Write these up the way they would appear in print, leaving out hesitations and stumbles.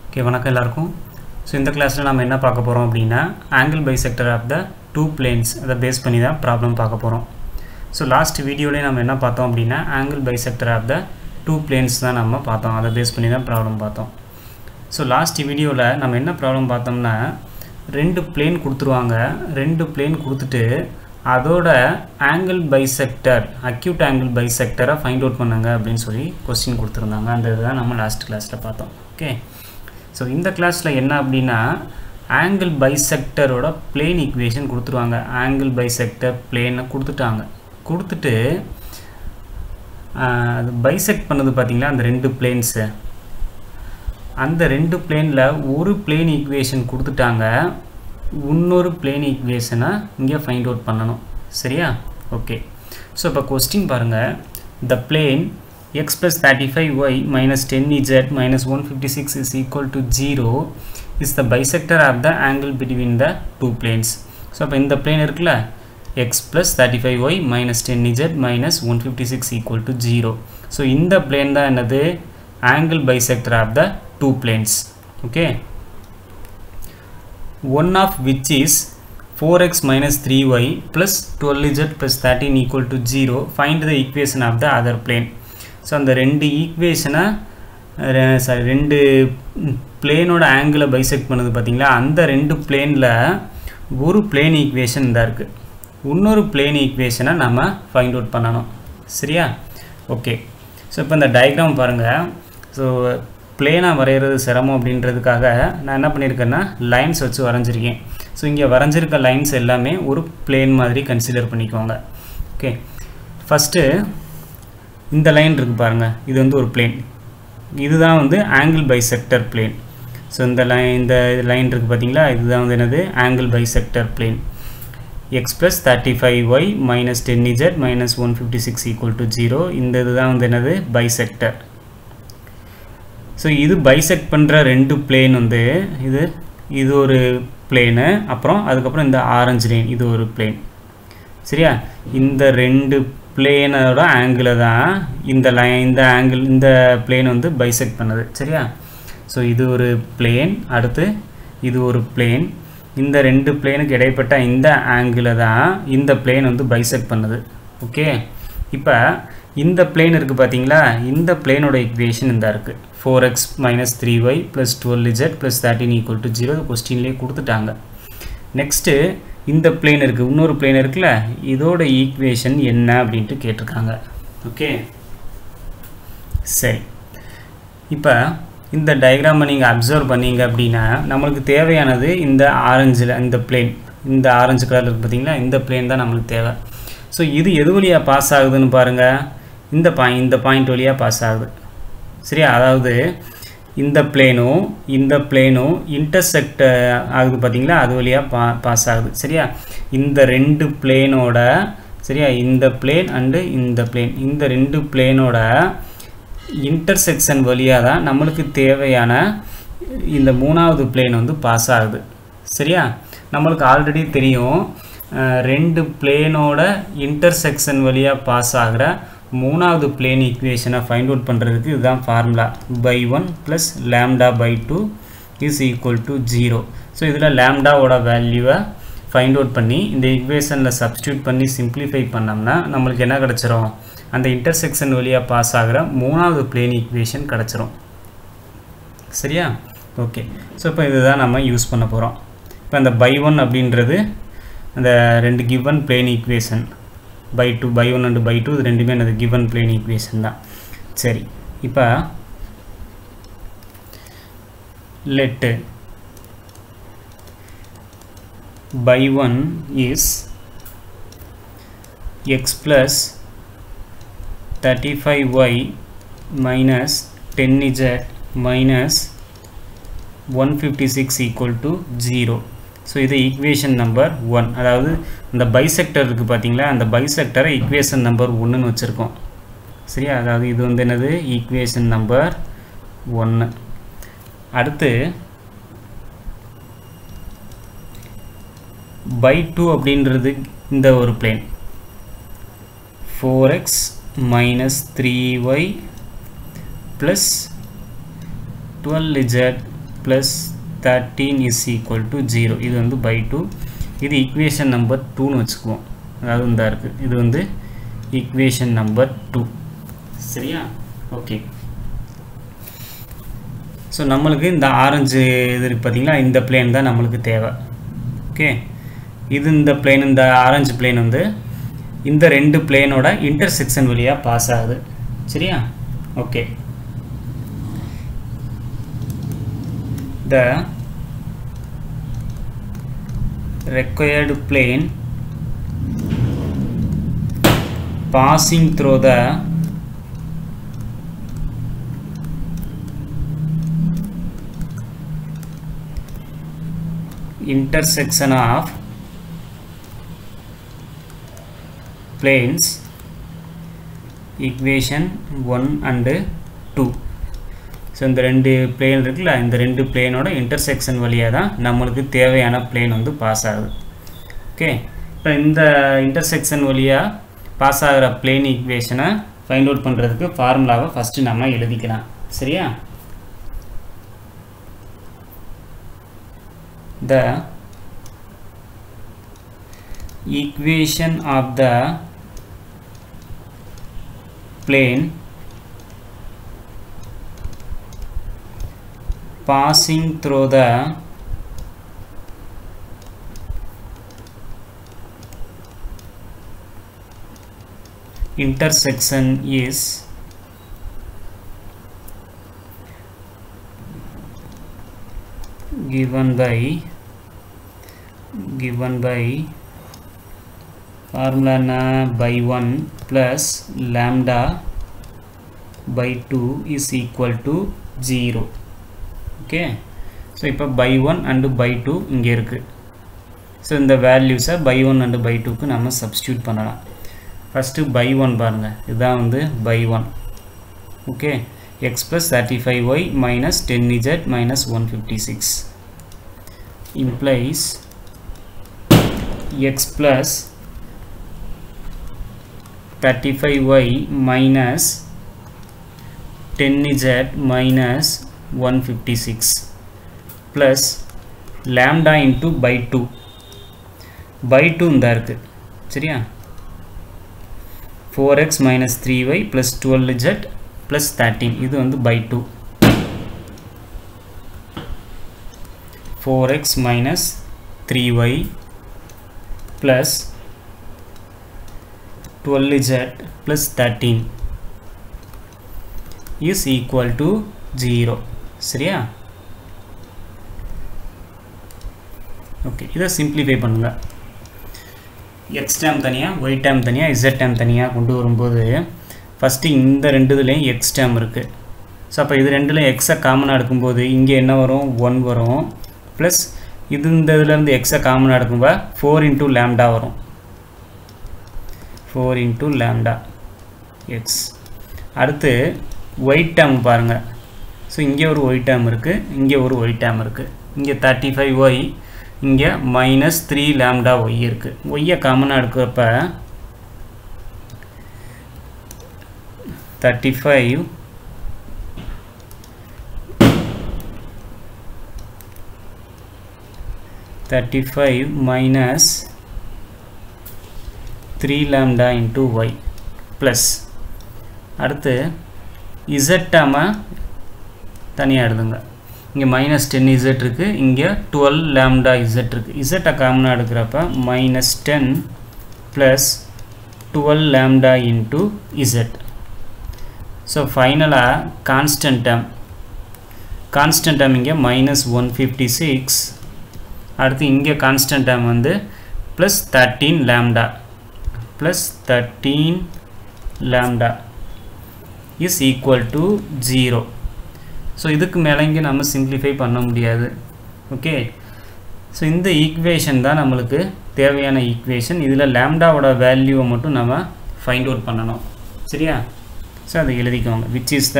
Okay வணக்கம் எல்லாருக்கும். So இந்த கிளாஸில் நம்ம என்ன பார்க்க போகிறோம் அப்படின்னா angle bisector of the two planes அதை பேஸ் பண்ணி தான் ப்ராப்ளம் பார்க்க போகிறோம். ஸோ லாஸ்ட் வீடியோலேயே நம்ம என்ன பார்த்தோம் அப்படின்னா angle bisector of the two planes தான் நம்ம பார்த்தோம், அதை பேஸ் பண்ணி தான் ப்ராப்ளம் பார்த்தோம். ஸோ லாஸ்ட் வீடியோவில் நம்ம என்ன ப்ராப்ளம் பார்த்தோம்னா ரெண்டு பிளேன் கொடுத்துருவாங்க, ரெண்டு பிளேன் கொடுத்துட்டு அதோட ஆங்கிள் பைசெக்டர் அக்யூட் ஆங்கிள் பைசெக்டரை ஃபைண்ட் அவுட் பண்ணுங்க அப்படின்னு சொல்லி கொஸ்டின் கொடுத்துருந்தாங்க. அந்த இதுதான் நம்ம லாஸ்ட் கிளாஸில் பார்த்தோம். ஓகே, ஸோ இந்த கிளாஸில் என்ன அப்படின்னா ஆங்கிள் பைசெக்டரோட பிளேன் ஈக்குவேஷன் கொடுத்துருவாங்க. ஆங்கிள் பைசெக்டர் பிளேனை கொடுத்துட்டு அது பைசெக்ட் பண்ணது பார்த்திங்களா அந்த ரெண்டு பிளேன்ஸு, அந்த ரெண்டு பிளேனில் ஒரு பிளேன் ஈக்குவேஷன் கொடுத்துட்டாங்க, இன்னொரு பிளேன் ஈக்குவேஷனை இங்கே ஃபைண்ட் அவுட் பண்ணணும். சரியா? ஓகே, ஸோ இப்போ கொஸ்டின் பாருங்கள். The plane x plus 35y minus 10z minus 156 is equal to 0 is the bisector of the angle between the two planes. So இப்போ இந்த பிளேன் இருக்குல்ல x plus 35y minus 10z minus 156 equal to 0. So இந்த plane தான் என்னது angle bisector of the two planes. Okay, one of which is 4x minus 3y plus 12z plus 13 equal to 0. Find the equation of the other plane. So அந்த ரெண்டு ஈக்குவேஷனை ரெண்டு பிளேனோட ஆங்கிளை bisect பண்ணுது பார்த்திங்களா, அந்த ரெண்டு பிளேனில் ஒரு பிளேன் ஈக்குவேஷன் தான் இருக்குது, இன்னொரு பிளேன் ஈக்குவேஷனை நம்ம ஃபைண்ட் அவுட் பண்ணணும். சரியா? ஓகே, ஸோ இப்போ இந்த டயக்ராம் பாருங்கள். ஸோ பிளேனாக வரைகிறது சிரமம் அப்படின்றதுக்காக நான் என்ன பண்ணியிருக்கேன்னா லைன்ஸ் வச்சு வரைஞ்சிருக்கேன். ஸோ இங்கே வரைஞ்சிருக்க லைன்ஸ் எல்லாமே ஒரு பிளேன் மாதிரி கன்சிடர் பண்ணிக்கோங்க. ஓகே, ஃபஸ்ட்டு இந்த லைன் இருக்குது பாருங்கள், இது வந்து ஒரு பிளேன், இதுதான் வந்து ஆங்கிள் பைசெக்டர் பிளேன். ஸோ இந்த லைன் இருக்குது பார்த்தீங்களா, இதுதான் வந்து என்னது angle bisector plane. x plus 35y minus 10z minus 156 equal to 0. இந்த இதுதான் வந்து என்னது பைசெக்டர். ஸோ இது பைசெக்ட் பண்ணுற ரெண்டு பிளேன் வந்து இது ஒரு பிளேனு, அப்புறம் அதுக்கப்புறம் இந்த ஆரஞ்சு லைன் இது ஒரு பிளேன். சரியா? இந்த ரெண்டு பிளேனோட ஆங்கிளை தான் இந்த பிளேன் வந்து பைசெக்ட் பண்ணுது. சரியா? ஸோ இது ஒரு பிளேன், அடுத்து இது ஒரு பிளேன், இந்த ரெண்டு பிளேனுக்கு இடைப்பட்ட இந்த ஆங்கிளை தான் இந்த பிளேன் வந்து பைசெக்ட் பண்ணுது. ஓகே, இப்போ இந்த பிளேன் இருக்குது பார்த்தீங்களா, இந்த பிளேனோட ஈக்குவேஷன் இந்த இருக்குது 4x minus 3y plus 12z plus 13 equal to 0. கொஸ்டின்லேயே கொடுத்துட்டாங்க. நெக்ஸ்ட்டு இந்த பிளேன் இருக்குது, இன்னொரு பிளேன் இருக்குல்ல, இதோட ஈக்குவேஷன் என்ன அப்படின்ட்டு கேட்டிருக்காங்க. ஓகே, சரி, இப்போ இந்த டயக்ராமை நீங்கள் அப்சர்வ் பண்ணீங்க அப்படின்னா நம்மளுக்கு தேவையானது இந்த ஆரஞ்சில் இந்த பிளேன், இந்த ஆரஞ்சு கலர் இருக்குது பார்த்தீங்களா, இந்த பிளேன் தான் நம்மளுக்கு தேவை. ஸோ இது எது வழியாக பாஸ் ஆகுதுன்னு பாருங்கள், இந்த பாயிண்ட் வழியாக பாஸ் ஆகுது. சரியா? அதாவது இந்த பிளேனும் இன்டர்செக்ட் ஆகுது பார்த்தீங்களா, அது வழியாக பாஸ் ஆகுது. சரியா? இந்த ரெண்டு பிளேனோட, சரியா, இந்த பிளேன் அண்டு இந்த பிளேன், இந்த ரெண்டு பிளேனோட இன்டர்செக்ஷன் வழியாக தான் நம்மளுக்கு தேவையான இந்த மூணாவது பிளேன் வந்து பாஸ் ஆகுது. சரியா? நம்மளுக்கு ஆல்ரெடி தெரியும் ரெண்டு பிளேனோட இன்டர்செக்ஷன் வழியாக பாஸ் ஆகிற மூணாவது பிளேன் ஈக்குவேஷனை ஃபைண்ட் அவுட் பண்ணுறதுக்கு இதுதான் formula, by1 + λ/2 is equal to 0. So இதில் லேம்டாவோட வேல்யூவை ஃபைண்ட் அவுட் பண்ணி இந்த ஈக்குவேஷனில் சப்ஸ்டியூட் பண்ணி சிம்பிளிஃபை பண்ணோம்னா நம்மளுக்கு என்ன கிடச்சிரும், அந்த இன்டர்செக்ஷன் வழியாக பாஸ் ஆகிற மூணாவது பிளேன் ஈக்குவேஷன் கிடச்சிரும். சரியா? ஓகே, ஸோ இப்போ இதுதான் நம்ம யூஸ் பண்ண போகிறோம். இப்போ அந்த by1 அப்படின்றது அந்த ரெண்டு given plane equation, by1 and by2 இது ரெண்டுமே அந்த கிவன் பிளேன் ஈக்குவேஷன் தான். சரி, இப்போ let by1 is x plus 35y minus 10z minus 156 equal to 0. So இது ஈக்குவேஷன் நம்பர் 1. அதாவது இந்த பைசெக்டர் இருக்குது பார்த்தீங்களா, அந்த பைசெக்டரை ஈக்குவேஷன் நம்பர் 1ன்னு வச்சுருக்கோம். சரியா? அதாவது இது வந்து என்னது ஈக்குவேஷன் நம்பர் 1. அடுத்து by2 அப்படின்றது இந்த ஒரு plane 4x minus 3y plus 12z plus 13 is equal to 0. இது வந்து by 2. இது equation number 2 னு வச்சுக்குவோம். அதாவது இந்த இருக்கு. இது வந்து equation number 2. சரியா? ஓகே. ஸோ நம்மளுக்கு இந்த ஆரஞ்சு இது இருக்கு பார்த்தீங்களா, இந்த பிளேன் தான் நம்மளுக்கு தேவை. ஓகே, இது இந்த பிளேன், இந்த ஆரஞ்சு பிளேன் வந்து இந்த ரெண்டு பிளேனோட இன்டர்செக்ஷன் வழியாக பாஸ் ஆகுது. சரியா? Okay, the required plane passing through the intersection of planes equation 1 and 2. So இந்த ரெண்டு பிளேன் இருக்குல்ல, இந்த ரெண்டு பிளேனோட இன்டர்செக்ஷன் வழியாக தான் நம்மளுக்கு தேவையான பிளேன் வந்து பாஸ் ஆகுது. ஓகே, இப்போ இந்த இன்டர்செக்ஷன் வழியாக பாஸ் ஆகிற பிளேன் ஈக்குவேஷனை ஃபைண்ட் அவுட் பண்ணுறதுக்கு ஃபார்முலாவை ஃபஸ்ட்டு நம்ம எழுதிக்கலாம். சரியா? The equation of the plane passing through the intersection is given by formula by 1 plus lambda by 2 is equal to 0. Okay, so இப்போ by 1 and by 2 இங்கே இருக்குது. ஸோ இந்த வேல்யூஸை by 1 and by 2க்கு நம்ம சப்ஸ்டியூட் பண்ணலாம். ஃபஸ்ட்டு by 1 பாருங்கள், இதுதான் வந்து by 1. Okay, x plus 35y minus 10z minus 156 implies x plus 35y minus 10z minus 156 plus lambda into by 2. by 2 இந்த இருக்கு. சரியா? 4x minus 3y plus 12z plus 13. இது வந்து by 2. 4x minus 3y plus 12z plus 13 is equal to 0. சரியா? Okay, இதை simplify பண்ணுங்க. x dam தனியாக, y dam தனியாக, z டேம் தனியாக கொண்டு வரும்போது ஃபஸ்ட்டு இந்த ரெண்டுதுலேயும் x டேம் இருக்குது. ஸோ அப்போ இது ரெண்டுலேயும் எக்ஸை காமனாக எடுக்கும்போது இங்கே என்ன வரும்? 1 வரும். ப்ளஸ் இது இந்த இதுலேருந்து எக்ஸை காமனாக எடுக்கும்போது 4 into lambda வரும். 4 into lambda x. அடுத்து y டேம் பாருங்கள். ஸோ இங்கே ஒரு y டேம் இருக்குது, இங்கே ஒரு y டேம் இருக்குது. இங்கே 35y, இங்கே மைனஸ் 3 lambda y இருக்குது. ஒய்யை காமனாக எடுக்கிறப்ப 35 minus 3 lambda into y plus அடுத்து z டேமை தனியாக எழுதுங்க. இங்கே மைனஸ் 10z இருக்குது, இங்கே 12 lambda z இருக்குது. z காமனாக எடுக்கிறப்ப minus 10 plus 12 lambda into z. So ஃபைனலாக கான்ஸ்டன்ட் டேம் இங்கே மைனஸ் 156. அடுத்து இங்கே கான்ஸ்டன்ட் டேம் வந்து plus 13 lambda plus 13 lambda is equal to 0. So இதுக்கு மேலே இங்கே நம்ம சிம்பிளிஃபை பண்ண முடியாது. ஓகே, ஸோ இந்த ஈக்குவேஷன் தான் நம்மளுக்கு தேவையான ஈக்குவேஷன். இதில் லேம்டாவோட வேல்யூவை மட்டும் நம்ம ஃபைண்ட் அவுட் பண்ணணும். சரியா? ஸோ அதை எழுதிக்கோங்க. Which is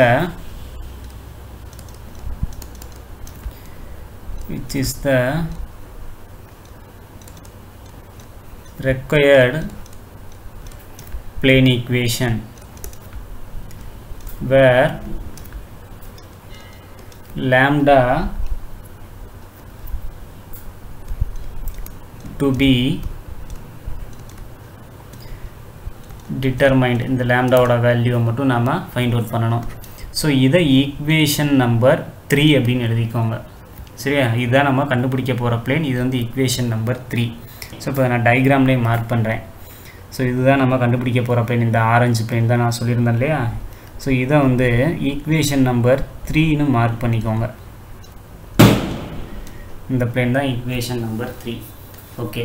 the required plane equation where lambda to be determined. இந்த லாம்டாவோட வேல்யூவை மட்டும் நாம் ஃபைண்ட் அவுட் பண்ணணும். ஸோ இதை ஈக்குவேஷன் நம்பர் 3 அப்படின்னு எழுதிக்கோங்க. சரியா, இதுதான் நம்ம கண்டுபிடிக்க போகிற பிளேன். இது வந்து ஈக்குவேஷன் நம்பர் 3. ஸோ இப்போ நான் டயக்ராம்லேயே மார்க் பண்ணுறேன். ஸோ இதுதான் நம்ம கண்டுபிடிக்க போகிற பிளேன். இந்த ஆரஞ்சு பிளேன் தான் நான் சொல்லியிருந்தேன் இல்லையா. ஸோ இதை வந்து ஈக்குவேஷன் நம்பர் 3ன்னு மார்க் பண்ணிக்கோங்க. இந்த பிளேன் தான் ஈக்குவேஷன் நம்பர் 3. ஓகே,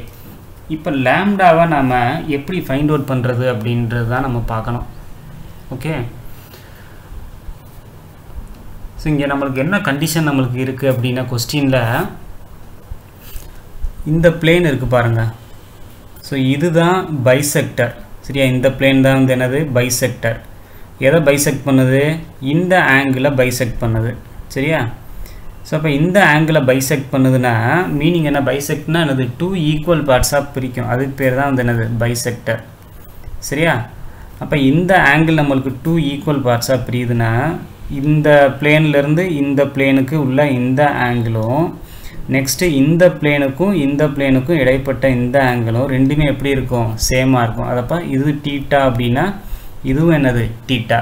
இப்போ லாம்டாவை நாம் எப்படி ஃபைண்ட் அவுட் பண்ணுறது அப்படின்றது தான் நம்ம பார்க்கணும். ஓகே, ஸோ இங்கே நம்மளுக்கு என்ன கண்டிஷன் நம்மளுக்கு இருக்குது அப்படின்னா, கொஸ்டினில் இந்த பிளேன் இருக்குது பாருங்கள். ஸோ இதுதான் பைசெக்டர். சரியா, இந்த பிளேன் தான் வந்து என்னது பைசெக்டர். எதை பைசெக்ட் பண்ணுது? இந்த ஆங்கிளை பைசெக்ட் பண்ணுது. சரியா, ஸோ அப்போ இந்த ஆங்கிளை பைசெக்ட் பண்ணுதுன்னா மீனிங் என்ன? பைசெக்ட்னா என்னது? 2 ஈக்குவல் பார்ட்ஸாக பிரிக்கும். அதுக்கு பேர் தான் வந்து என்னது பைசெக்டர். சரியா, அப்போ இந்த ஆங்கிள் நம்மளுக்கு 2 ஈக்குவல் பார்ட்ஸாக பிரியுதுன்னா இந்த பிளேன்லேருந்து இந்த பிளேனுக்கு உள்ள இந்த ஆங்கிளும் நெக்ஸ்ட்டு இந்த பிளேனுக்கும் இடைப்பட்ட இந்த ஆங்கிளும் ரெண்டுமே எப்படி இருக்கும்? சேமாக இருக்கும். அதப்போ இது டீட்டா அப்படின்னா இதுவும் என்னது டீட்டா.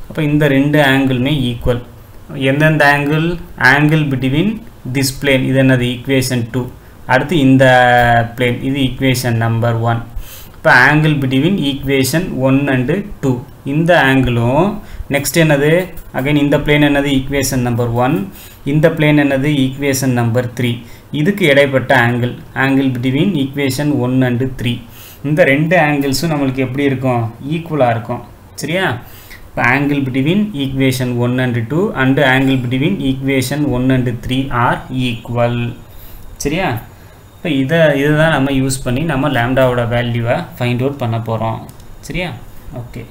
அப்போ இந்த ரெண்டு ஆங்கிளுமே ஈக்குவல். எந்தெந்த angle? Angle between this plane, இது என்னது ஈக்குவேஷன் 2. அடுத்து இந்த பிளேன், இது ஈக்குவேஷன் நம்பர் 1. இப்போ ஆங்கிள் பிட்வீன் ஈக்குவேஷன் 1 அண்டு 2 இந்த ஆங்கிளும் நெக்ஸ்ட் என்னது அகைன் இந்த பிளேன் என்னது ஈக்குவேஷன் நம்பர் 1, இந்த பிளேன் என்னது ஈக்குவேஷன் நம்பர் 3. இதுக்கு இடைப்பட்ட ஆங்கிள் பிட்வீன் ஈக்குவேஷன் 1 அண்டு 3. இந்த ரெண்டு ஆங்கிள்ஸும் நம்மளுக்கு எப்படி இருக்கும்? ஈக்குவலாக இருக்கும். சரியா, இப்போ angle between equation 1 and 2 and angle between equation 1 and 3 are equal. சரியா, இப்போ இதுதான் நம்ம யூஸ் பண்ணி நம்ம லாம்டாவோட வேல்யூவை ஃபைண்ட் அவுட் பண்ண போகிறோம். சரியா, ஓகே.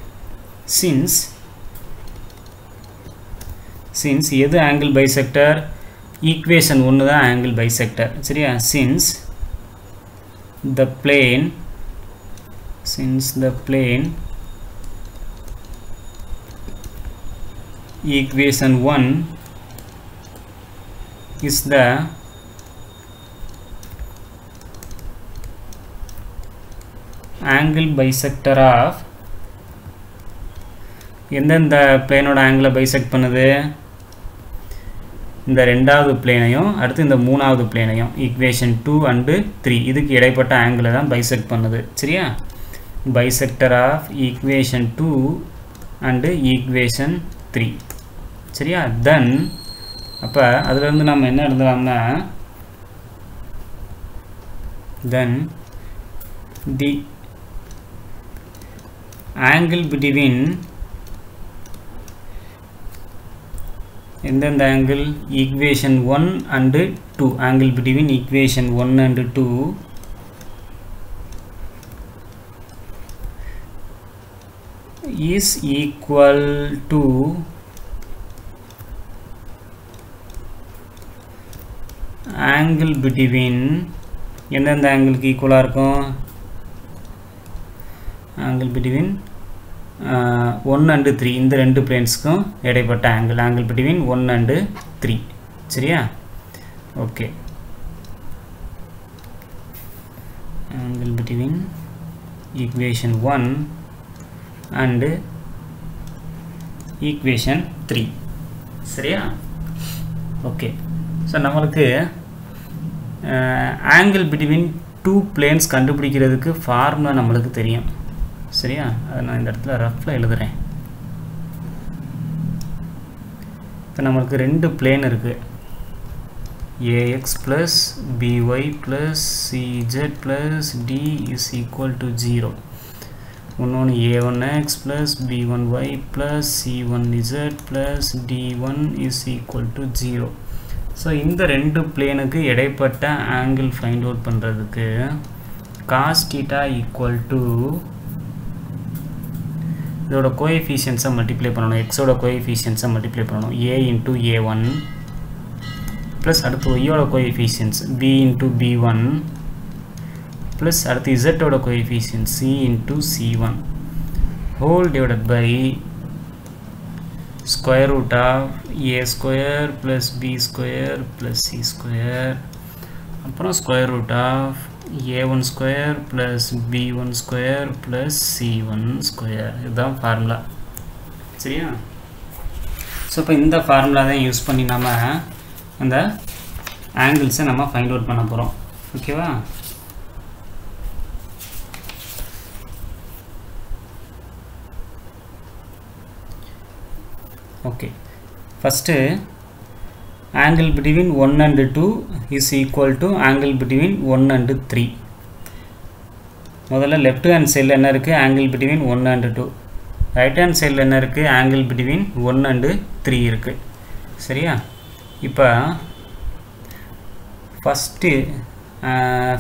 சின்ஸ் எது ஆங்கிள் பைசெக்டர்? ஈக்குவேஷன் 1 தான் ஆங்கிள் பைசெக்டர். சரியா, since the plane equation 1 is the angle bisector of எந்தெந்த பிளேனோட ஆங்கிளை பைசெக்ட் பண்ணுது? இந்த ரெண்டாவது பிளேனையும் அடுத்து இந்த மூணாவது பிளேனையும் ஈக்குவேஷன் 2 அண்டு 3 இதுக்கு இடைப்பட்ட ஆங்கிளை தான் பைசெக்ட் பண்ணுது. சரியா, bisector of equation 2 and equation 3. சரியா, தென் அப்போ அதுலேருந்து நம்ம என்ன எழுதலாம்னா, தென் தி ஆங்கிள் பிட்வீன் எந்தெந்த angle? Equation 1 and 2 angle between equation 1 and 2 is equal to angle between எந்தெந்த ஆங்கிளுக்கு ஈக்குவலாக இருக்கும்? ஆங்கிள் பிட்வீன் 1 அண்டு 3 இந்த ரெண்டு பிளேன்ஸ்க்கும் இடைப்பட்ட ஆங்கிள் பிட்வீன் 1 அண்டு 3. சரியா, okay. Angle between equation 1 and equation 3. சரியா, ஓகே. ஸோ நம்மளுக்கு ஆங்கிள் பிட்வீன் 2 பிளேன்ஸ் கண்டுபிடிக்கிறதுக்கு ஃபார்முலா நம்மளுக்கு தெரியும். சரியா, அதை நான் இந்த இடத்துல ரஃப்பில் எழுதுகிறேன். இப்போ நம்மளுக்கு ரெண்டு பிளேன் இருக்குது. ax plus by plus cz plus d is equal to 0. இன்னொன்று a1x plus b1y plus c1z plus d1 is equal to 0. So இந்த ரெண்டு பிளேனுக்கு இடைப்பட்ட ஆங்கிள் ஃபைண்ட் அவுட் பண்ணுறதுக்கு cos theta equal to இதோட கோஎஃபிஷியன்ஸை மல்டிப்ளை பண்ணணும். எக்ஸோட கோஎஃபிஷியன்ஸை மல்டிப்ளை பண்ணணும். a into a1 ப்ளஸ் அடுத்து ஒய்யோட coefficients b into b1 plus அடுத்து z-ஓட coefficients c into c1 whole divided by square root of a square plus b square plus c square அப்புறம் square root of a1 square plus b1 square plus c1 square. இதுதான் formula. சரியா? So இப்போ இந்த formula தான் use பண்ணி நம்ம அந்த ஆங்கிள்ஸை நம்ம ஃபைண்ட் அவுட் பண்ண போகிறோம். ஓகேவா? Okay, first angle between 1 and 2 is equal to angle between 1 and 3. முதல்ல left hand side என்ன இருக்கு? angle between 1 and 2. right hand side என்ன இருக்கு? angle between 1 and 3 இருக்கு. சரியா? இப்போ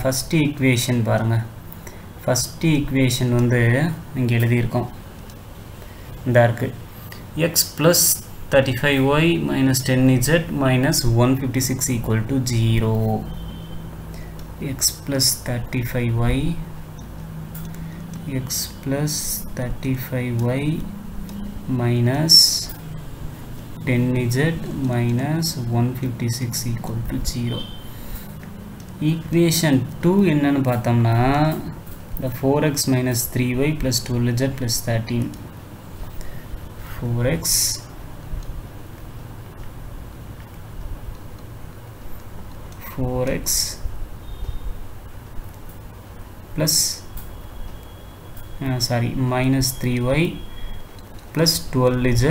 first equation பாருங்க. first equation வந்து இங்கே எழுதியிருக்கோம். இந்த இருக்கு x plus 35y minus 10z minus 156 equal to 0. x plus 35y minus 10z minus 156 equal to 0. equation 2 என்னன்னு பார்த்தோம்னா the 4x minus 3y plus 12z plus 13. 4x plus minus 3y plus 12z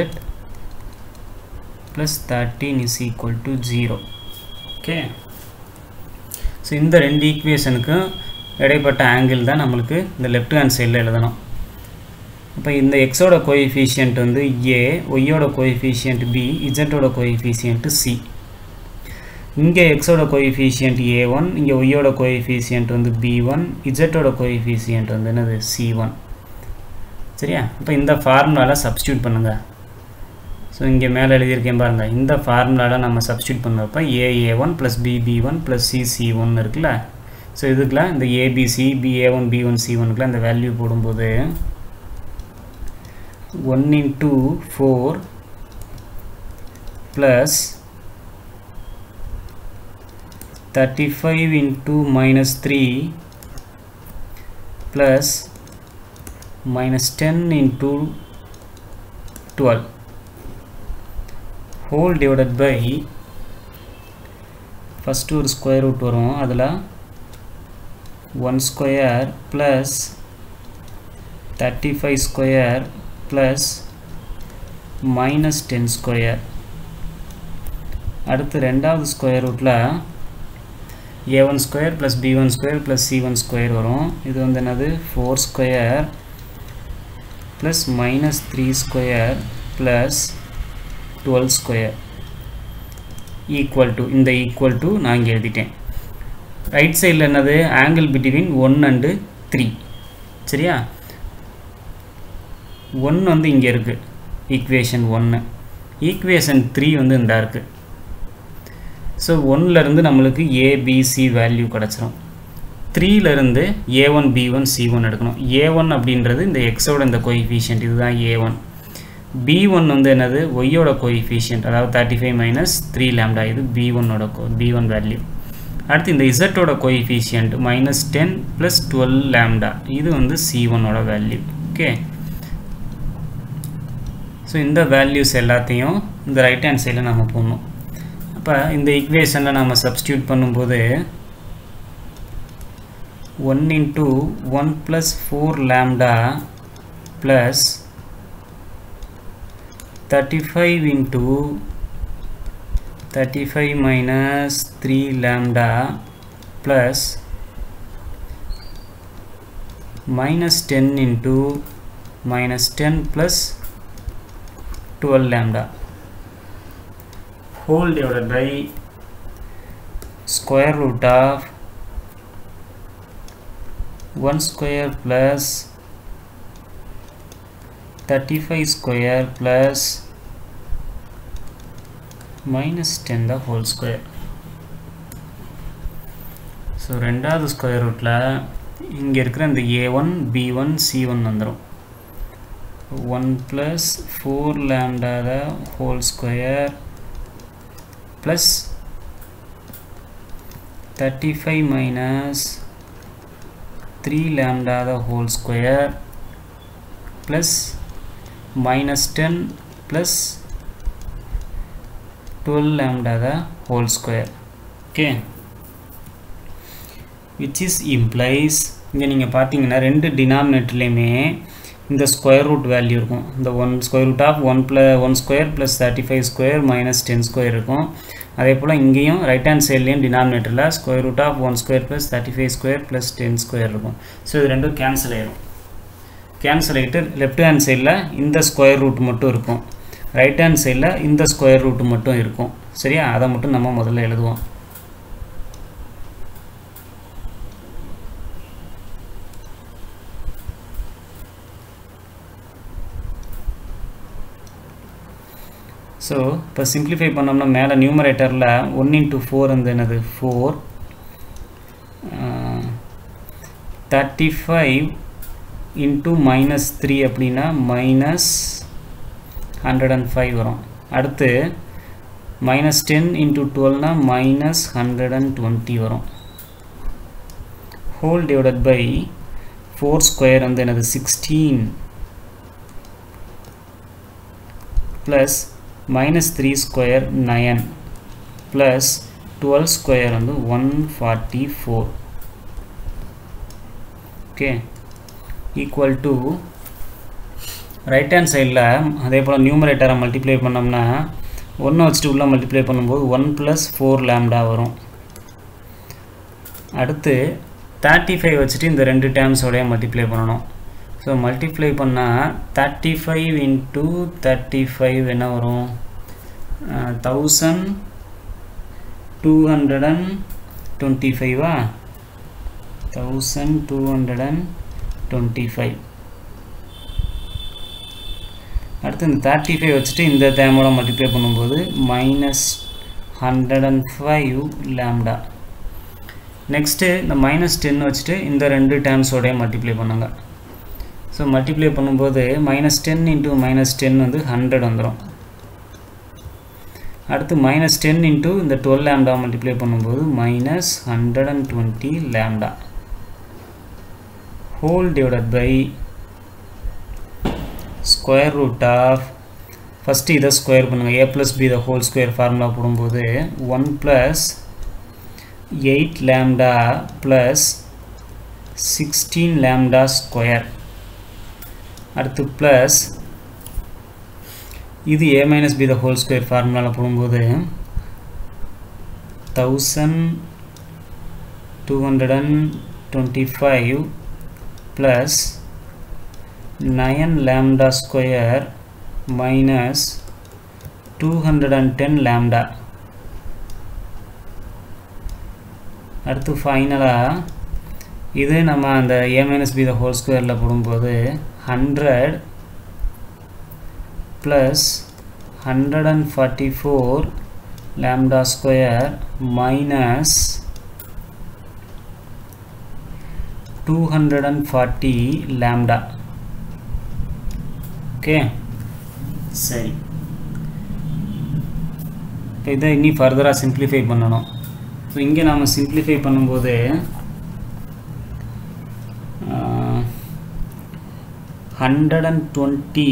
plus 13 is equal to 0. okay, so இந்த ரெண்டு ஈக்குவேஷனுக்கும் இடைப்பட்ட angle தான் நம்மளுக்கு இந்த left hand சைடில் எழுதணும். இப்போ இந்த x ஓட கோஎஃபிஷியன்ட் வந்து a, y ஓட கோஎஃபிஷியன்ட் b, z ஓட கோஎஃபிஷியன்ட் c. இங்கே x ஓட கோஎஃபிஷியன்ட் a1, இங்கே y ஓட கோஎஃபிஷியன்ட் வந்து b1, z ஓட கோஎஃபிஷியன்ட் வந்து என்னது c1. சரியா? இப்போ இந்த ஃபார்முலாவில் சப்ஸ்டியூட் பண்ணுங்க. ஸோ இங்கே மேலே எழுதியிருக்கேன் பாருங்க. இந்த ஃபார்முலாவில் நம்ம சப்ஸ்டியூட் பண்ணுறப்ப a1 plus b1 plus c1 இருக்குல்ல. ஸோ இதுக்கெலாம் இந்த abc ba1 b1 c1க்குலாம் இந்த வேல்யூ போடும்போது 1 into 4 plus 35 into minus 3 plus minus 10 into 12 whole divided by first ஒரு square root வரும். அதில் 1 square plus 35 square plus minus 10 square. அடுத்து ரெண்டாவது ஸ்கொயர் ரூட்டில் a1 square plus b1 square plus c1 square வரும். இது வந்து என்னது 4 square plus minus 3 square plus 12 square equal to, இந்த ஈக்குவல் டு நான் இங்கே எழுதிட்டேன். ரைட் சைடில் என்னது ஆங்கிள் பிட்வீன் 1 and 3. சரியா? 1 வந்து இங்கே இருக்குது, ஈக்குவேஷன் 1. ஈக்குவேஷன் 3 வந்து இந்த இருக்குது. ஸோ 1லேருந்து நம்மளுக்கு ABC வேல்யூ கிடச்சிரும். 3லேருந்து a1 b1 c1 எடுக்கணும். a1 அப்படின்றது இந்த எக்ஸோட இந்த கோஎஃபிஷியன்ட், இதுதான் a1. b1 வந்து என்னது ஒய்யோட கோஎஃபிஷியன்ட், அதாவது 35 மைனஸ் 3 லாம்டா, இது b1ஓட b1 வேல்யூ. அடுத்து இந்த இசட்டோட கோஎஃபிஷியன்ட் மைனஸ் 10 ப்ளஸ் 12 லாம்டா, இது வந்து c1ஓட வேல்யூ. ஓகே, ஸோ இந்த வேல்யூஸ் எல்லாத்தையும் இந்த ரைட் ஹேண்ட் சைடில் நம்ம போடணும். அப்போ இந்த ஈக்குவேஷனில் நம்ம சப்ஸ்டியூட் பண்ணும்போது 1 into 1 plus 4 lambda plus 35 into 35 minus 3 lambda plus minus 10 into minus 10 plus 12 lambda whole divided by square root of 1 square plus 35 square plus minus 10 the whole square. So ரெண்டாவது square ரூட்டில் இங்கே இருக்கிற இந்த a1 b1 c1 வந்துடும். 1 plus 4 lambda the whole square plus 35 minus 3 lambda the whole square plus minus 10 plus 12 lambda the whole square. Okay, which is implies இங்க நீங்க பாத்தீங்கன்னா ரெண்டு டினாமினேட்டர்லயுமே இந்த ஸ்கொயர் ரூட் வேல்யூ இருக்கும். இந்த 1 square root of 1 square plus 35 square minus 10 square இருக்கும். அதே போல இங்கேயும் ரைட் ஹேண்ட் சைடுலயும் டினாமினேட்டர்ல square root of 1 square plus 35 square plus 10 square இருக்கும். சோ இது ரெண்டும் கேன்சல் ஆயிடும். கேன்சல் ஆயிட்டு லெஃப்ட் ஹேண்ட் சைடுல இந்த ஸ்கொயர் ரூட் மட்டும் இருக்கும். ரைட் ஹேண்ட் சைடுல இந்த ஸ்கொயர் ரூட் மட்டும் இருக்கும். சரியா? அத மட்டும் நம்ம முதல்ல எழுதுவோம். So, இப்போ simplify பண்ணோம்னா மேலே நியூமரேட்டரில் 1 into 4 வந்து என்னது 4 35 into minus 3 அப்படின்னா minus 105 வரும். அடுத்து minus 10 into 12 னா minus 120 வரும். whole divided by 4 square வந்து என்னது 16 plus minus 3 square 9 plus 12 square வந்து 144. Okay, equal to right hand side ல அதே போல நியூமரேட்டரை மல்டிப்ளை பண்ணோம்னா 1 வச்சுட்டு உள்ள மல்டிப்ளை பண்ணும்போது 1 plus 4 lambda வரும். அடுத்து 35 வச்சுட்டு இந்த ரெண்டு டேர்ம்ஸ் ஓட மல்டிப்ளை பண்ணனும். So multiply பண்ணா 35 into 35 என்ன வரும் 1225 வா 1225. அடுத்து இந்த 35 வச்சுட்டு இந்த டேர்மோட மல்டிப்ளை பண்ணும்போது -105 lambda. நெக்ஸ்ட் இந்த -10 வச்சுட்டு இந்த ரெண்டு டேர்ம்ஸ் ஓட மல்டிப்ளை பண்ணுங்க. So multiply பண்ணும்போது -10 into -10 வந்து 100 வந்துரும். அடுத்து -10 into இந்த 12 lambda multiply பண்ணும்போது -120 lambda whole divided by square root of first இத ஸ்கொயர் பண்ணுங்க a plus b the whole square formula போடும்போது 1 plus 8 lambda plus 16 lambda square. அடுத்து plus இது a minus b the whole square formula போடும்போது 1225 plus 9 lambda square minus 210 lambda. அடுத்து ஃபைனலா இது நம்ம அந்த a minus b the whole square ல போடும்போது 100 plus 144 lambda square minus 240 lambda. Okay, சரி. இதை இன்னி ஃபர்தரா சிம்பிளிஃபை பண்ணணும். ஸோ இங்கே நாம சிம்பிளிஃபை பண்ணும்போது 120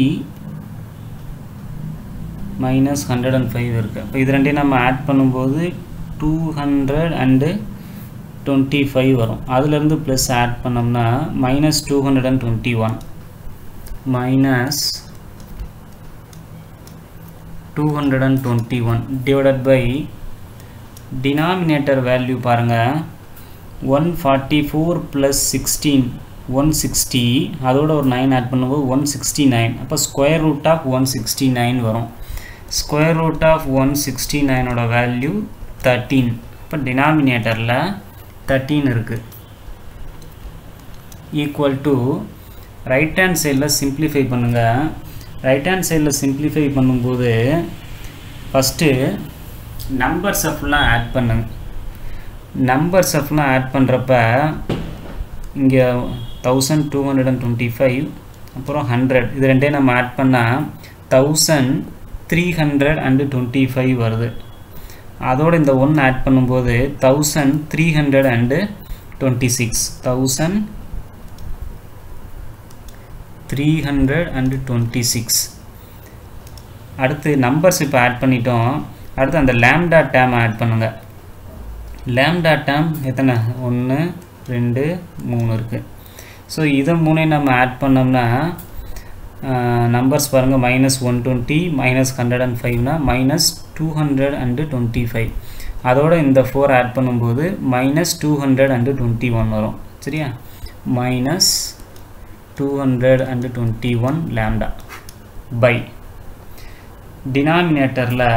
minus 105 இருக்கு. இப்போ இது ரெண்டையும் நம்ம ஆட் பண்ணும்போது 225 வரும். அதிலிருந்து ப்ளஸ் ஆட் பண்ணோம்னா -221 minus 221 divided by denominator value பாருங்க 144 plus 16 160 அதோட ஒரு 9 ஆட் பண்ணும்போது 169. அப்போ ஸ்கொயர் ரூட் ஆஃப் 169 வரும். ஸ்கொயர் ரூட் ஆஃப் 169 ஓட வேல்யூ 13. இப்போ டினாமினேட்டரில் 13 இருக்கு. ஈக்குவல் டு ரைட் ஹேண்ட் சைடில் சிம்பிளிஃபை பண்ணுங்க. ரைட் ஹேண்ட் சைடில் சிம்பிளிஃபை பண்ணும்போது ஃபஸ்ட்டு நம்பர்ஸை ஃபுல்லாக ஆட் பண்ணுங்க. நம்பர்ஸை ஃபுல்லாக ஆட் பண்ணுறப்ப இங்கே 1225 அப்புறம் 100 இது ரெண்டே நம்ம ஆட் பண்ணால் 1325 வருது. அதோட இந்த 1 ஆட் பண்ணும்போது 1326 அடுத்து நம்பர்ஸ் இப்போ ஆட் பண்ணிட்டோம். அடுத்து அந்த லாம்டா டேம் ஆட் பண்ணுங்க. லாம்டா டேம் எத்தனை 1 2 3 இருக்குது. ஸோ இதை 3 நம்ம ஆட் பண்ணோம்னா நம்பர்ஸ் பாருங்கள் -120 -105னா -225. அதோட இந்த 4 ஆட் பண்ணும்போது -221 வரும். சரியா, -221 லாம்டா பை டினாமினேட்டரில்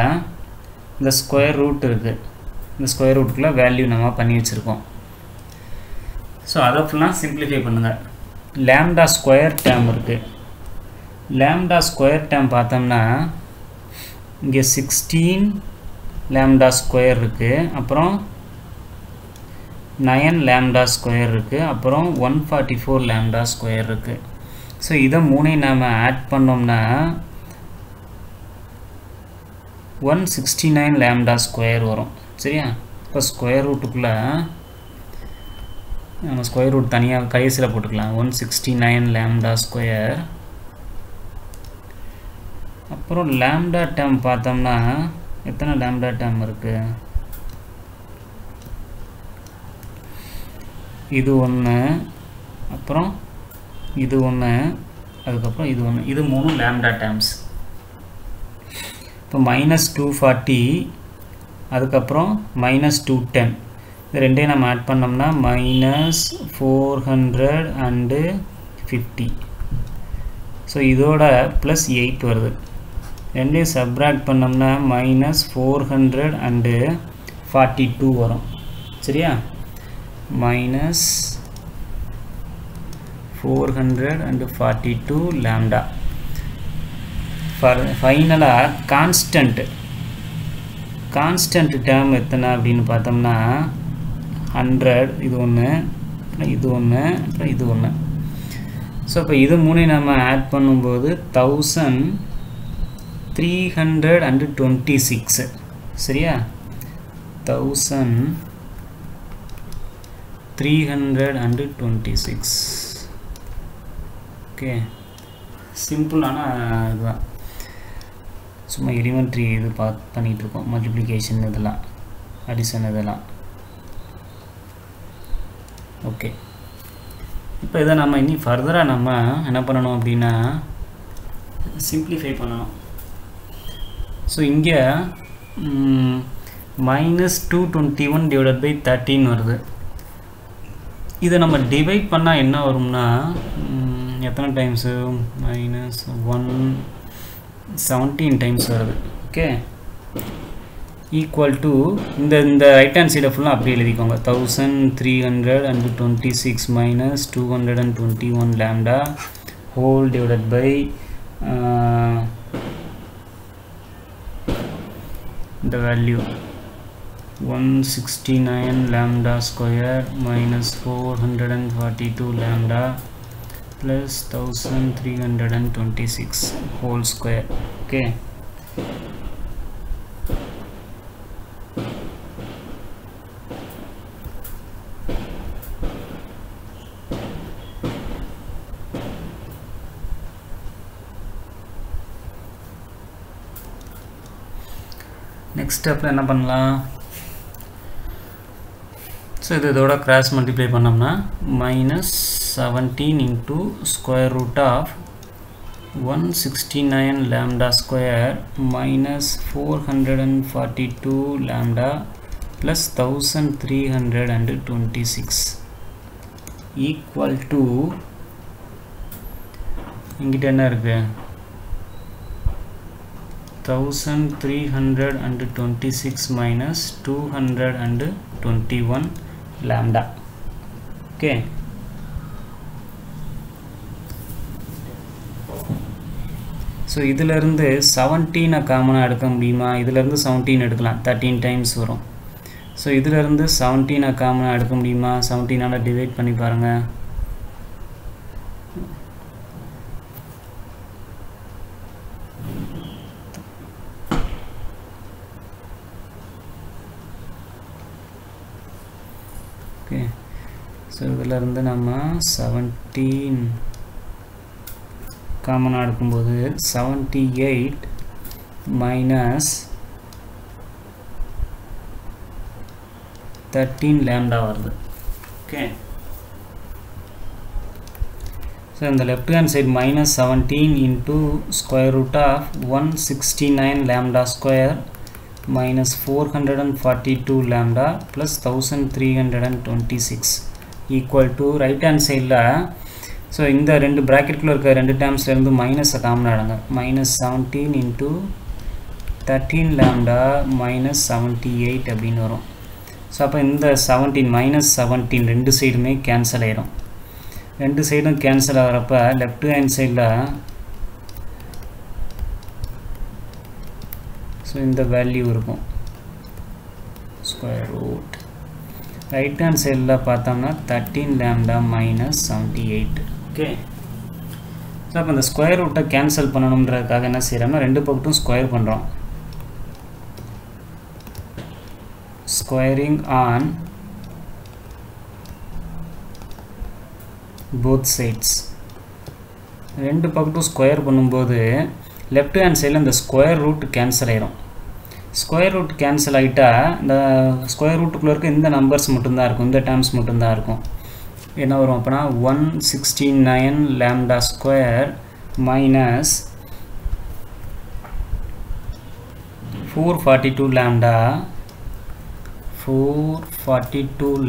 இந்த ஸ்கொயர் ரூட் இருக்குது. இந்த ஸ்கொயர் ரூட்டுக்குள்ள வேல்யூ நம்ம பண்ணி வச்சுருக்கோம். ஸோ அதை ஃபுல்லாக சிம்பிளிஃபை பண்ணுங்கள். லாம்டா ஸ்கொயர் டேம் இருக்குது. லாம்டா ஸ்கொயர் டேம் பார்த்தோம்னா இங்கே 16 லாம்டா ஸ்கொயர் இருக்குது, அப்புறம் 9 லாம்டா ஸ்கொயர் இருக்குது, அப்புறம் 144 லாம்டா ஸ்கொயர் இருக்குது. ஸோ இதை 3 நாம் ஆட் பண்ணோம்னா 169 லாம்டா ஸ்கொயர் வரும். சரியா, இப்போ ஸ்கொயர் ரூட்டுக்குள்ளே நம்ம ஸ்கொயர் ரூட் தனியாக கடைசியில் போட்டுக்கலாம். 169 லாம்டா ஸ்கொயர். அப்புறம் லாம்டா டேம் பார்த்தோம்னா எத்தனை லாம்டா டேம் இருக்குது? இது 1, அப்புறம் இது 1, அதுக்கப்புறம் இது 1. இது 3 லாம்டா டேம்ஸ். இப்போ -240, அதுக்கப்புறம் -210. இது ரெண்டையும் நம்ம ஆட் பண்ணோம்னா -450. ஸோ இதோட +8 வருது. ரெண்டையும் சப்ராக்ட் பண்ணோம்னா -442 வரும். சரியா, -442 லாம்டா. ஃபைனலாக கான்ஸ்டன்ட் டேர்ம் எத்தனை அப்படின்னு பார்த்தோம்னா 100. இது 1, அப்புறம் இது 1, அப்புறம் இது 1. ஸோ இப்போ இது 3 நம்ம ஆட் பண்ணும்போது 1326. சரியா, 1326. ஓகே, சிம்பிளான இதுதான். சும்மா எலிமெண்ட்ரி இது பண்ணிகிட்ருக்கோம். மல்டிப்ளிகேஷன் இதெல்லாம், அடிஷன் இதெல்லாம். ஓகே, இப்போ இதை நம்ம இனி ஃபர்தராக நம்ம என்ன பண்ணணும் அப்படின்னா சிம்பிளிஃபை பண்ணணும். ஸோ இங்கே -221/13 வருது. இதை நம்ம டிவைட் பண்ணால் என்ன வரும்னா எத்தனை டைம்ஸு -117 டைம்ஸ் வருது. ஓகே, ஈக்குவல் டு இந்த ரைட் ஹேண்ட் சைடை ஃபுல்லாக அப்படியே எழுதிக்கோங்க. 1326 -221 lambda whole divided by the value 169 lambda square -442 lambda plus 1326 whole square. Okay, next step என்ன பண்ணலாம்? ஸோ இதோட கிராஸ் மல்டிப்ளை பண்ணோம்னா -17 into square root of 169 lambda square -442 lambda plus 1326 equal to இங்கிட்ட என்ன இருக்கு? 1326 minus 221 lambda. Okay, so இதிலிருந்து 17 காமனாக எடுக்க முடியுமா? இதிலிருந்து 17 எடுக்கலாம், 13 டைம்ஸ் வரும். ஸோ இதிலிருந்து 17 காமனாக எடுக்க முடியுமா? 17ஆல் டிவைட் பண்ணி பாருங்கள். okay. So இதில் இருந்து நம்ம 17 காமன் எடுக்கும்போது 78 minus 13 lambda வருது. Okay. So in the left hand side minus 17 into square root of 169 lambda square minus 442 lambda plus 1326 equal to right hand side la. So இந்த ரெண்டு bracketக்குள்ள இருக்க ரெண்டு termsல இருந்து மைனஸ் காமன் எடுங்க. minus 17 into 13 lambda minus 78 அப்படினு வரும். So அப்ப இந்த 17 minus 17 ரெண்டு சைடுமே கேன்சல் ஆயிடும். ரெண்டு சைடும் கேன்சல் ஆகிறப்ப லெஃப்ட் ஹேண்ட் சைடில் ஸோ இந்த வேல்யூ இருக்கும் ஸ்கொயர் ரூட். ரைட் ஹேண்ட் சைடில் பார்த்தோம்னா 13 lambda minus 78. ஓகே. ஸோ அப்போ இந்த ஸ்கொயர் ரூட்டை கேன்சல் பண்ணணுன்றதுக்காக என்ன செய்கிறோம்னா ரெண்டு பக்கட்டும் ஸ்கொயர் பண்ணுறோம். Squaring on both sides. ரெண்டு பக்கட்டும் ஸ்கொயர் பண்ணும்போது லெஃப்ட் ஹேண்ட் சைடில் இந்த ஸ்கொயர் ரூட் கேன்சல் ஆயிரும். ஸ்கொயர் ரூட் கேன்சல் ஆகிட்டா இந்த ஸ்கொயர் ரூட்டுக்குள்ளே இருக்க இந்த நம்பர்ஸ் மட்டும்தான் இருக்கும், இந்த டேர்ம்ஸ் மட்டும்தான் இருக்கும். என்ன வரும் அப்படின்னா 169 lambda square minus 442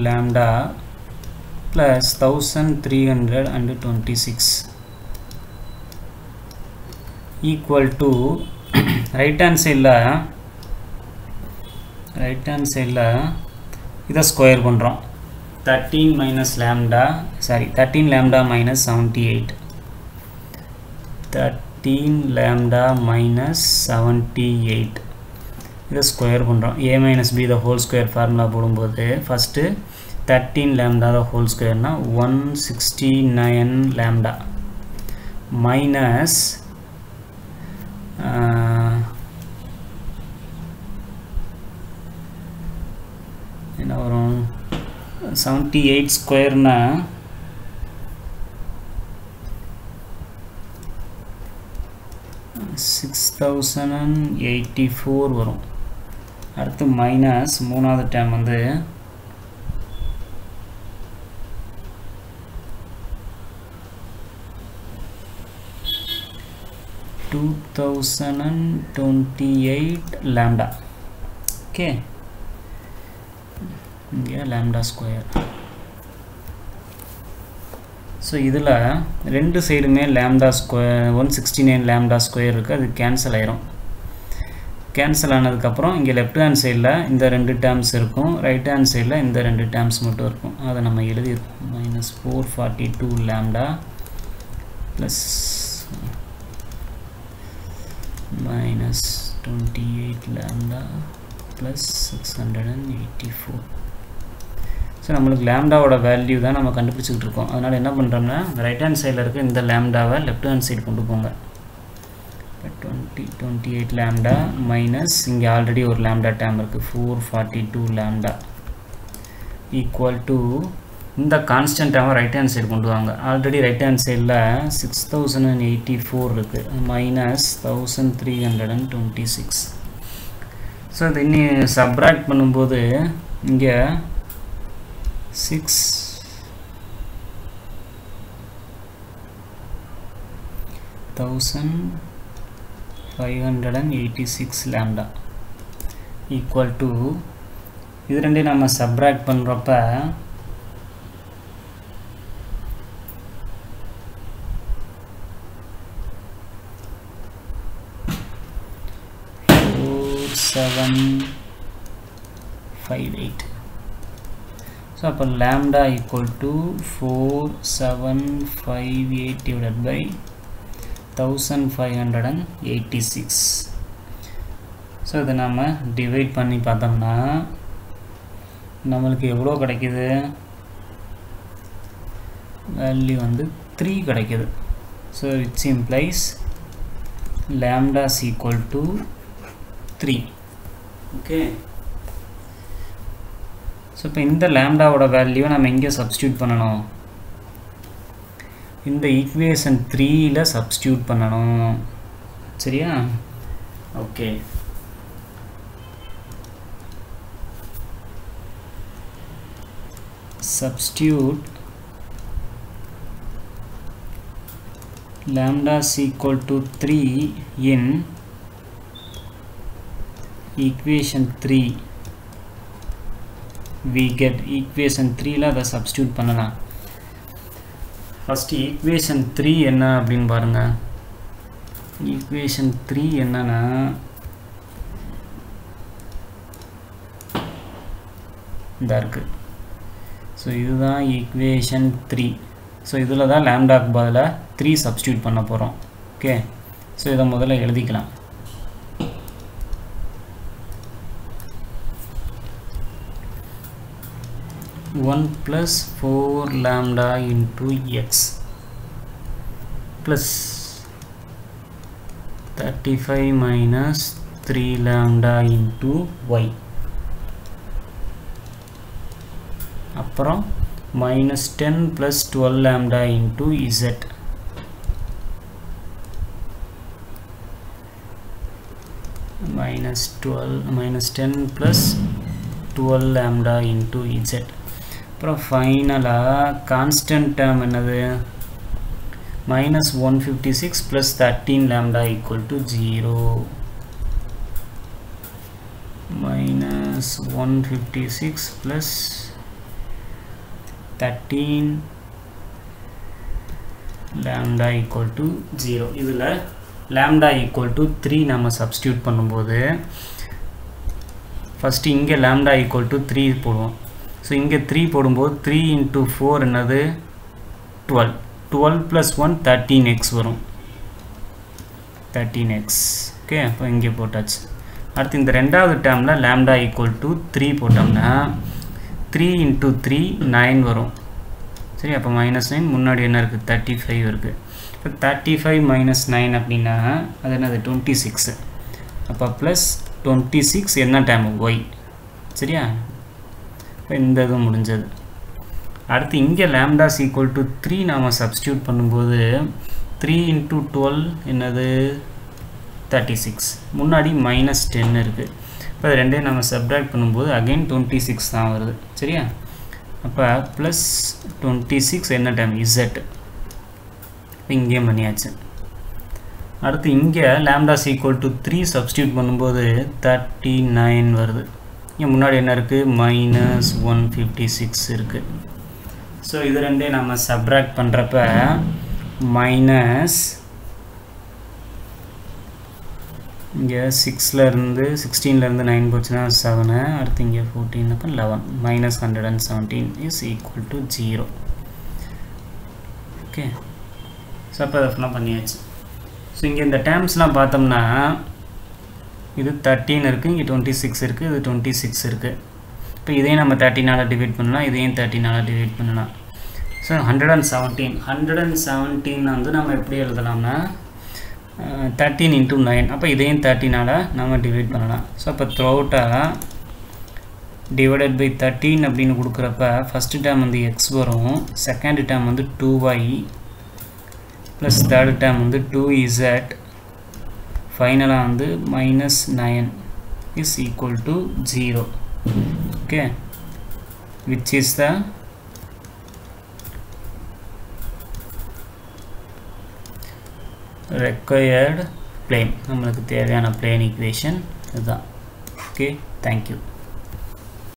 lambda plus 1326 equal to right hand side இதை ஸ்கொயர் பண்ணுறோம். 13 lambda minus 78 13 lambda minus 78 இதை ஸ்கொயர் பண்ணுறோம். a minus b the whole square formula போடும்போது first 13 lambda the whole square na 169 lambda minus என்ன வரும் 78 square na 6084 வரும். அடுத்து minus மூணாவது டேர்ம் வந்து 2028 lambda. Okay. Yeah, lambda square. So இதில் ரெண்டு சைடுமே lambda square 169 lambda square இருக்குது, அது கேன்சல் ஆயிரும். கேன்சல் ஆனதுக்கப்புறம் இங்கே லெஃப்ட் ஹேண்ட் சைடில் இந்த ரெண்டு டேர்ம்ஸ் இருக்கும், ரைட் ஹேண்ட் சைடில் இந்த ரெண்டு டேர்ம்ஸ் மட்டும் இருக்கும். அதை நம்ம எழுதியிருக்கோம். minus 442 lambda plus minus 28 lambda plus 684. So நம்மளுக்கு லேம்டாவோட வேல்யூ தான் நம்ம கண்டுபிடிச்சிக்கிட்டு இருக்கோம். அதனால் என்ன பண்ணுறோம்னா ரைட் ஹேண்ட் சைடில் இருக்க இந்த லேம்டாவை லெஃப்ட் ஹேண்ட் சைடு கொண்டு போங்க. 28 lambda மைனஸ் இங்கே ஆல்ரெடி ஒரு லேம்டா டேம் இருக்குது 442 lambda ஈக்குவல் டு இந்த கான்ஸ்டன்ட் டேமை ரைட் ஹேண்ட் சைடு கொண்டு வாங்க. ஆல்ரெடி ரைட் ஹேண்ட் சைடில் 6084 இருக்குது மைனஸ் 1326. ஸோ இது இன்னும் சப்ராக்ட் பண்ணும்போது இங்கே 6586 lambda equal to இது ரெண்டையும் நம்ம சப்ராக்ட் பண்ணுறப்ப 4758. So அப்போ lambda equal to 4758 divided by 1586. So இதை நம்ம டிவைட் பண்ணி பார்த்தோம்னா நம்மளுக்கு எவ்வளோ கிடைக்குது, வேல்யூ வந்து 3 கிடைக்குது. So it's implies lambda is equal to 3. Okay. So so இப்போ இந்த லேம்டாவோட வேல்யூவை நம்ம எங்கே சப்ஸ்டியூட் பண்ணணும், இந்த ஈக்குவேஷன் 3ல சப்ஸ்டியூட் பண்ணணும். சரியா? Okay. Substitute lambda is equal to 3 in equation 3. We get equation 3 la the substitute பண்ணலாம். First equation 3 என்ன அப்படினு பாருங்க. equation 3 என்னன்னா இந்த இருக்கு. ஸோ இதுதான் ஈக்குவேஷன் 3. ஸோ இதில் தான் லேம்டாக்கு பதிலாக 3 சப்ஸ்டியூட் பண்ண போகிறோம். ஓகே. ஸோ இதை முதல்ல எழுதிக்கலாம். One plus 4 lambda into x plus 35 minus 3 lambda into y, அப்புறம் minus 10 plus 12 lambda into z, minus 10 plus 12 lambda into z. அப்புறம் ஃபைனலாக கான்ஸ்டன்ட் டேர்ம் என்னது, minus 156 plus 13 lambda equal to 0, minus 156 plus 13 lambda equal to 0. இதில் lambda equal to 3 நம்ம substitute பண்ணும்போது first இங்கே lambda equal to 3 போடுவோம். So இங்கே 3 போடும்போது 3 into 4 என்னது 12, 12 plus 1 13x வரும், 13x. ஓகே. அப்போ இங்கே போட்டாச்சு. அடுத்து இந்த ரெண்டாவது டேர்மில் lambda equal to 3 போட்டோம்னா 3 into 3 9 வரும். சரி, அப்போ மைனஸ் 9 முன்னாடி என்ன இருக்குது 35 இருக்குது. இப்போ 35 மைனஸ் 9 அப்படின்னா அது என்னது 26. அப்போ ப்ளஸ் 26 என்ன டைம் ஒய். சரியா? இப்போ இந்த இது முடிஞ்சது. அடுத்து இங்கே லேம்டாஸ் ஈக்குவல் டு 3 நாம் சப்ஸ்டியூட் பண்ணும்போது 3 into 12 என்னது 36, முன்னாடி மைனஸ் 10 இருக்குது. இப்போ அது ரெண்டையும் நம்ம சப்ட்ராக்ட் பண்ணும்போது அகைன் 26 தான் வருது. சரியா? அப்போ ப்ளஸ் 26 என்ன டைம் இசட். இங்கேயும் பண்ணியாச்சு. அடுத்து இங்கே லேம்டாஸ் ஈக்குவல் டு 3 சப்ஸ்டியூட் பண்ணும்போது 39 வருது. இங்கே முன்னாடி என்ன இருக்குது minus 156 இருக்குது. ஸோ இது ரெண்டையும் நம்ம சப்ட்ராக்ட் பண்ணுறப்ப மைனஸ் இங்கே 16லேருந்து 9 போச்சுன்னா 7, அடுத்து இங்கே 14 அப்போ 11, minus 117 is equal to 0. Okay. So அப்போ அதை ஃபுல்லாக பண்ணியாச்சு. ஸோ இங்கே இந்த டேர்ம்ஸ்லாம் பார்த்தோம்னா இது 13 இருக்குது, இங்கே 26 இருக்குது, இது 26 இருக்குது. இப்போ இதையும் நம்ம 13ஆல் டிவைட் பண்ணலாம், இதையும் 13ஆல் டிவைட் பண்ணலாம். ஸோ 117 வந்து நம்ம எப்படி எழுதலாம்னா 13 into 9. அப்போ இதையும் 13ஆல் நம்ம டிவைட் பண்ணலாம். ஸோ அப்போ த்ரூஅவுட்டாக டிவைடட் பை 13 அப்படின்னு கொடுக்குறப்ப ஃபஸ்ட்டு டேர்ம் வந்து எக்ஸ் வரும், செகண்ட் டேர்ம் வந்து 2y ப்ளஸ் தேர்ட் டேர்ம் வந்து 2z, ஃபைனலாக வந்து minus 9 is equal to 0. okay, which is the required plane. நம்மளுக்கு தேவையான plane equation இதுதான். okay, thank you.